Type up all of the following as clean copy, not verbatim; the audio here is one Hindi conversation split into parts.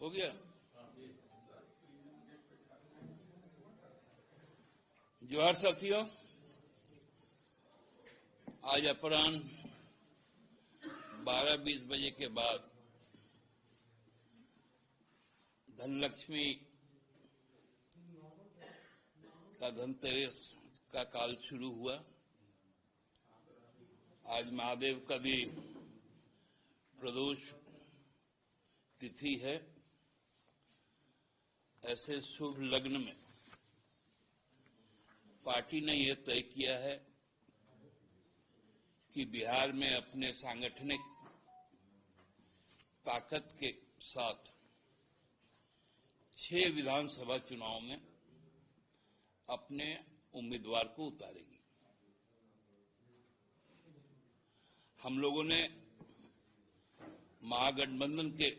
हो गया। जोहार साथियों, आज अपराह्न 12:20 बजे के बाद धनलक्ष्मी का धनतेरस का काल शुरू हुआ। आज महादेव का भी प्रदोष तिथि है। ऐसे शुभ लग्न में पार्टी ने यह तय किया है कि बिहार में अपने सांगठनिक ताकत के साथ 6 विधानसभा चुनाव में अपने उम्मीदवार को उतारेगी। हम लोगों ने महागठबंधन के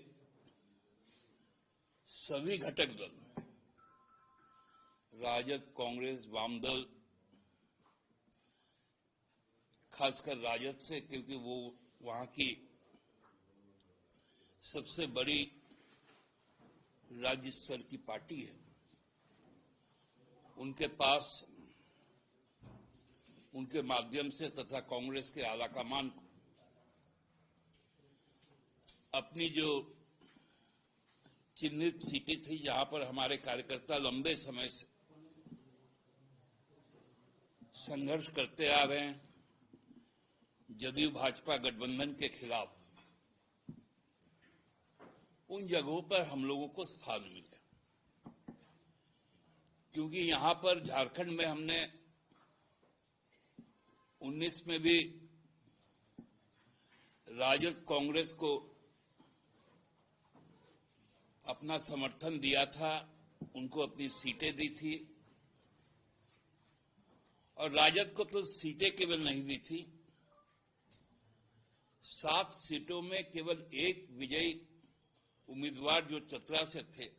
सभी घटक दल, राजद, कांग्रेस, वामदल, खासकर राजद से, क्योंकि वो वहां की सबसे बड़ी राज्य स्तर की पार्टी है, उनके पास उनके माध्यम से तथा कांग्रेस के आलाकमान को अपनी जो चिन्हित सीटें थी, जहां पर हमारे कार्यकर्ता लंबे समय से संघर्ष करते आ रहे हैं जदयू भाजपा गठबंधन के खिलाफ, उन जगहों पर हम लोगों को स्थान मिले। क्योंकि यहां पर झारखंड में हमने 19 में भी राजद कांग्रेस को अपना समर्थन दिया था, उनको अपनी सीटें दी थी, और राजद को तो सीटें केवल नहीं दी थी, 7 सीटों में केवल एक विजयी उम्मीदवार जो चतरा से थे,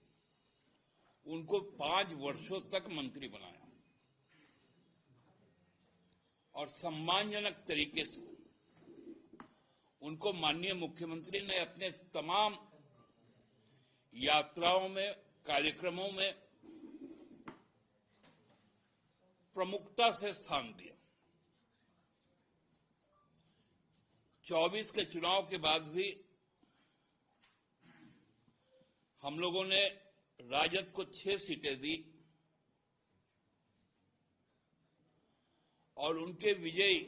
उनको 5 वर्षों तक मंत्री बनाया और सम्मानजनक तरीके से उनको माननीय मुख्यमंत्री ने अपने तमाम यात्राओं में, कार्यक्रमों में प्रमुखता से स्थान दिया। 24 के चुनाव के बाद भी हम लोगों ने राजद को 6 सीटें दी और उनके विजयी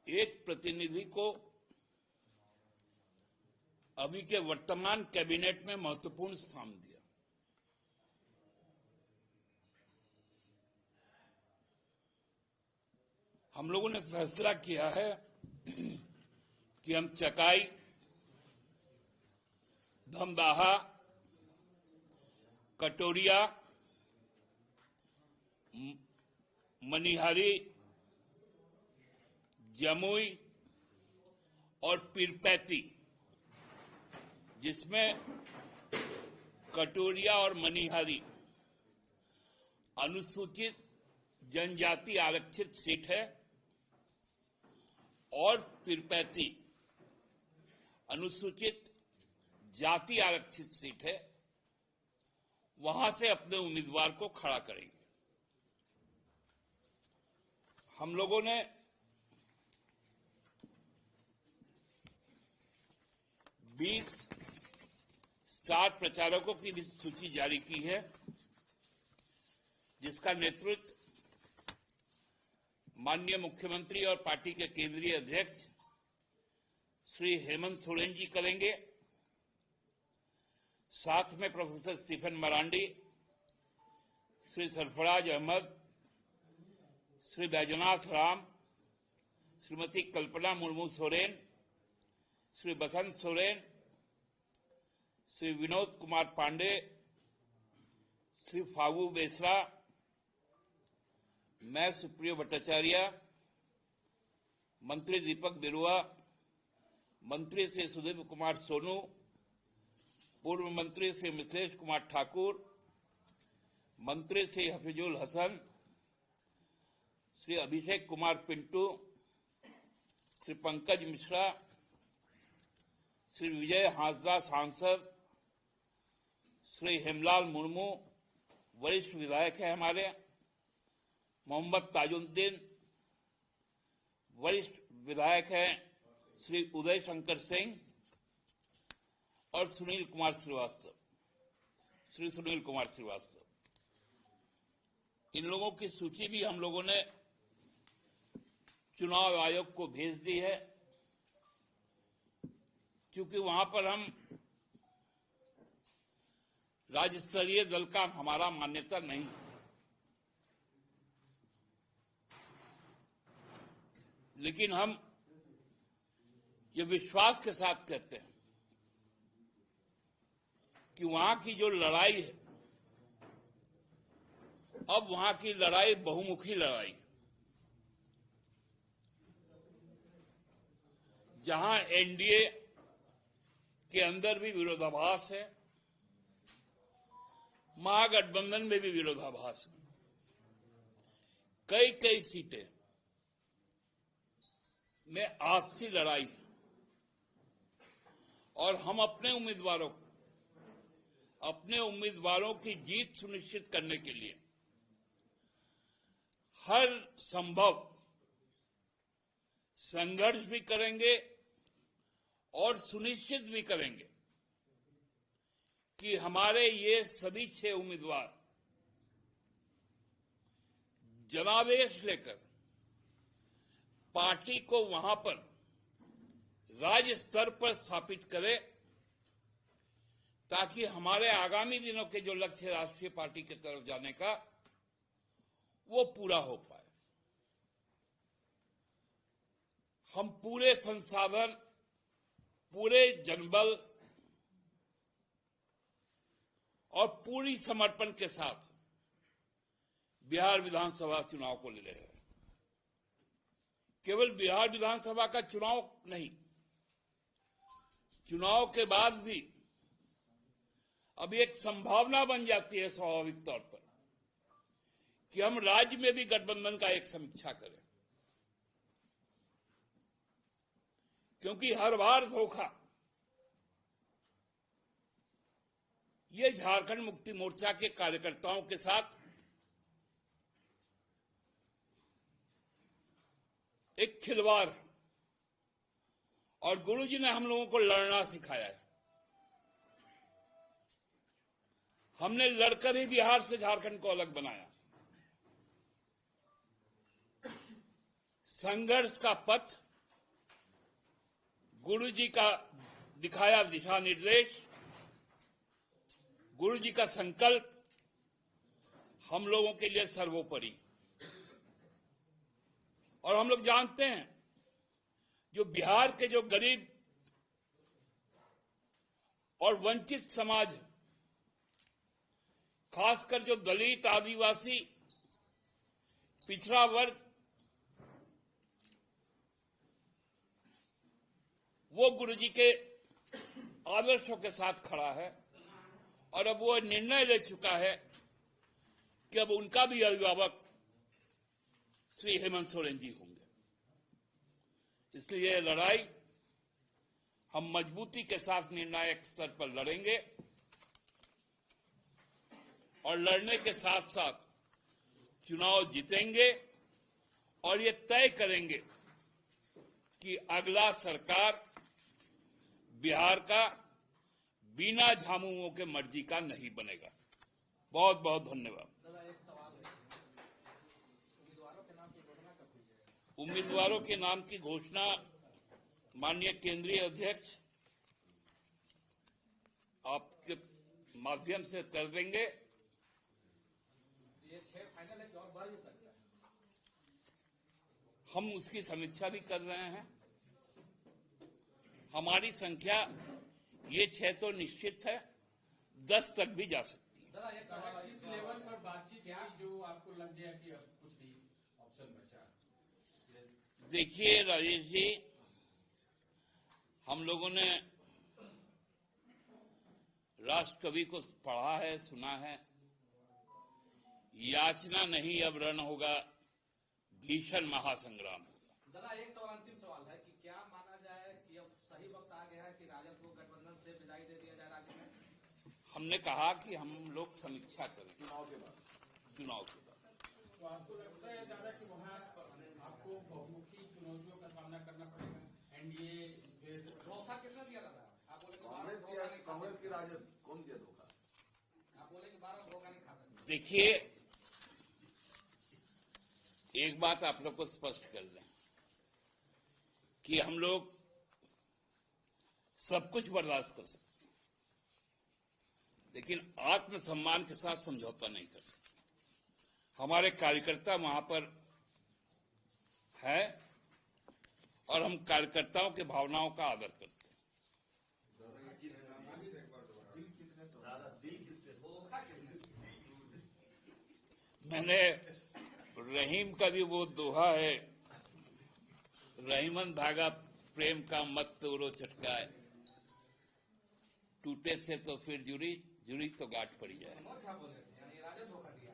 एक प्रतिनिधि को अभी के वर्तमान कैबिनेट में महत्वपूर्ण स्थान दिया। हम लोगों ने फैसला किया है कि हम चकाई, धमदाहा, कटोरिया, मनिहारी, जमुई और पीरपैती, जिसमें कटोरिया और मनिहारी अनुसूचित जनजाति आरक्षित सीट है और पीरपैती अनुसूचित जाति आरक्षित सीट है, वहां से अपने उम्मीदवार को खड़ा करेंगे। हम लोगों ने 20 स्टार प्रचारकों की भी सूची जारी की है, जिसका नेतृत्व माननीय मुख्यमंत्री और पार्टी के केंद्रीय अध्यक्ष श्री हेमंत सोरेन जी करेंगे। साथ में प्रोफेसर स्टीफन मरांडी, श्री सरफराज अहमद, श्री बैजनाथ राम, श्रीमती कल्पना मुर्मू सोरेन, श्री बसंत सोरेन, श्री विनोद कुमार पांडे, श्री फागू बेसरा, मैं सुप्रियो भट्टाचार्य, मंत्री दीपक बिरुआ, मंत्री श्री सुदीप कुमार सोनू, पूर्व मंत्री श्री मिथिलेश कुमार ठाकुर, मंत्री श्री हफीजुल हसन, श्री अभिषेक कुमार पिंटू, श्री पंकज मिश्रा, श्री विजय हांसदा सांसद, श्री हेमलाल मुर्मू वरिष्ठ विधायक हैं हमारे, मोहम्मद ताजुद्दीन वरिष्ठ विधायक हैं, श्री उदय शंकर सिंह और सुनील कुमार श्रीवास्तव, श्री सुनील कुमार श्रीवास्तव। इन लोगों की सूची भी हम लोगों ने चुनाव आयोग को भेज दी है, क्योंकि वहां पर हम राज्य स्तरीय दल का हमारा मान्यता नहीं है। लेकिन हम ये विश्वास के साथ कहते हैं कि वहां की जो लड़ाई है, अब वहां की लड़ाई बहुमुखी लड़ाई, जहां एनडीए के अंदर भी विरोधाभास है, महागठबंधन में भी विरोधाभास है, कई कई सीटें में आपसी लड़ाई है, और हम अपने उम्मीदवारों की जीत सुनिश्चित करने के लिए हर संभव संघर्ष भी करेंगे और सुनिश्चित भी करेंगे कि हमारे ये सभी 6 उम्मीदवार जनादेश लेकर पार्टी को वहां पर राज्य स्तर पर स्थापित करे, ताकि हमारे आगामी दिनों के जो लक्ष्य राष्ट्रीय पार्टी की तरफ जाने का, वो पूरा हो पाए। हम पूरे संसाधन, पूरे जनबल और पूरी समर्पण के साथ बिहार विधानसभा चुनाव को ले रहे हैं। केवल बिहार विधानसभा का चुनाव नहीं, चुनाव के बाद भी अब एक संभावना बन जाती है स्वाभाविक तौर पर कि हम राज्य में भी गठबंधन का एक समीक्षा करें, क्योंकि हर बार धोखा ये झारखंड मुक्ति मोर्चा के कार्यकर्ताओं के साथ एक खिलवाड़, और गुरुजी ने हम लोगों को लड़ना सिखाया है। हमने लड़कर ही बिहार से झारखंड को अलग बनाया। संघर्ष का पथ, गुरुजी का दिखाया दिशा निर्देश, गुरुजी का संकल्प हम लोगों के लिए सर्वोपरि। और हम लोग जानते हैं, जो बिहार के जो गरीब और वंचित समाज, खासकर जो दलित, आदिवासी, पिछड़ा वर्ग, वो गुरुजी के आदर्शों के साथ खड़ा है, और अब वो निर्णय ले चुका है कि अब उनका भी अभिभावक श्री हेमंत सोरेन जी होंगे। इसलिए यह लड़ाई हम मजबूती के साथ निर्णायक स्तर पर लड़ेंगे, और लड़ने के साथ साथ चुनाव जीतेंगे, और ये तय करेंगे कि अगला सरकार बिहार का बिना झामुमो के मर्जी का नहीं बनेगा। बहुत बहुत धन्यवाद। उम्मीदवारों के नाम की घोषणा माननीय केंद्रीय अध्यक्ष आपके माध्यम से कर देंगे। ये 6 फाइनल है, और बढ़ भी सकता है। हम उसकी समीक्षा भी कर रहे हैं। हमारी संख्या ये 6 तो निश्चित है, 10 तक भी जा सकती है। दादा, एक सवाल, किस लेवल पर बातचीत क्या जो आपको लग गया कि अब कुछ भी ऑप्शन बचा? देखिए राजेश जी, हम लोगों ने राष्ट्र कवि को पढ़ा है, सुना है, याचना नहीं अब रण होगा, भीषण महासंग्राम होगा। दादा, एक सवाल, अंतिम सवाल है कि क्या माना जाए कि अब सही वक्त आ गया है कि राजद को गठबंधन से विदाई दे दिया जाए राज्य में? हमने कहा कि हम लोग समीक्षा करें चुनाव के बाद। तो आपको लगता है दादा कि वहाँ आपको बहुमुखी चुनौतियों का सामना करना पड़ेगा? एनडीए धोखा किसने दिया दादा? आप बोले कांग्रेस की राजद कौन दिया धोखा? आप बोले कि 12 धोखा नहीं खा सकते। देखिए, एक बात आप लोग को स्पष्ट कर दें कि हम लोग सब कुछ बर्दाश्त कर सकते, लेकिन आत्मसम्मान के साथ समझौता नहीं कर सकते। हमारे कार्यकर्ता वहां पर है और हम कार्यकर्ताओं के भावनाओं का आदर करते हैं। मैंने रहीम का भी वो दोहा है, रहीमन धागा प्रेम का मत तोड़ो चटकाए, टूटे से तो फिर जुड़ी तो गांठ पड़ी जाए। राजद धोखा दिया।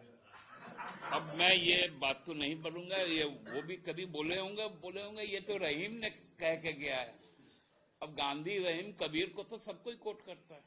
अब मैं ये बात तो नहीं बोलूंगा, ये वो भी कभी बोले होंगे, ये तो रहीम ने कह के गया है। अब गांधी, रहीम, कबीर को तो सब कोई कोट करता है।